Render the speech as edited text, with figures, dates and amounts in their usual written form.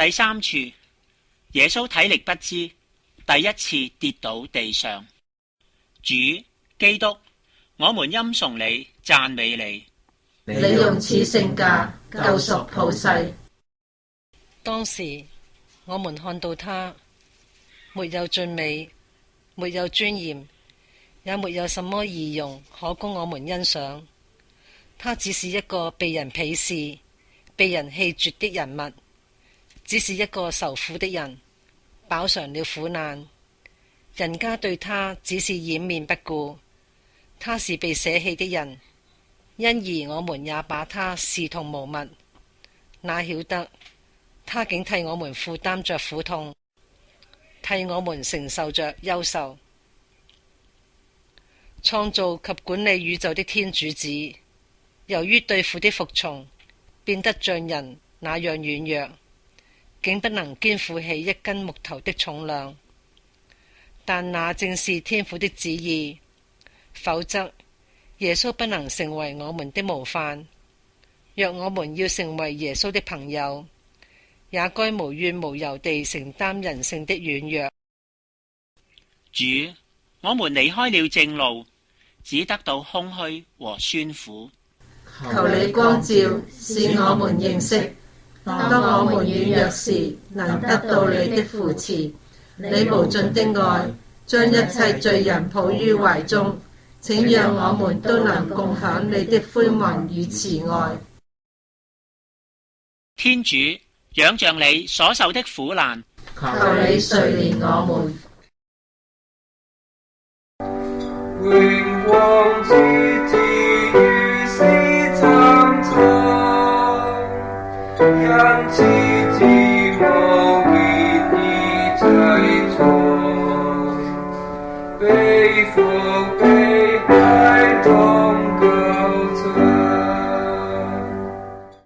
第三處，耶穌體力不支，第一次跌倒地上。主基督，我們欽崇你，讚美你。你用此聖價救贖普世。當時我們看到他沒有俊美，沒有尊嚴，也沒有什麼儀容可供我們欣賞。他只是一個被人鄙視、被人棄絕的人物，只是一個受苦的人，飽嘗了苦難。人家對他只是掩面不顧，他是被捨棄的人，因而我們也把他視同無物。哪曉得他竟替我們負擔着苦痛，替我們承受着憂愁。創造及管理宇宙的天主子，由於對父的服從，變得像人那樣軟弱，竟不能肩負起一根木頭的重量。但那正是天父的旨意，否則耶穌不能成為我們的模範。若我們要成為耶穌的朋友，也該無怨無尤地承擔人性的軟弱。主，我們離開了正路，只得到空虛和酸苦。求你光照，使我們認識，當我們軟弱時，能得到你的扶持。你無盡的愛，將一切罪人抱於懷中，請讓我們都能共享你的寬宏與慈愛。天主，仰仗你所受的苦難，求你垂憐我們。榮光之子與死參賽，因此自我結義濟助，被父被孩童。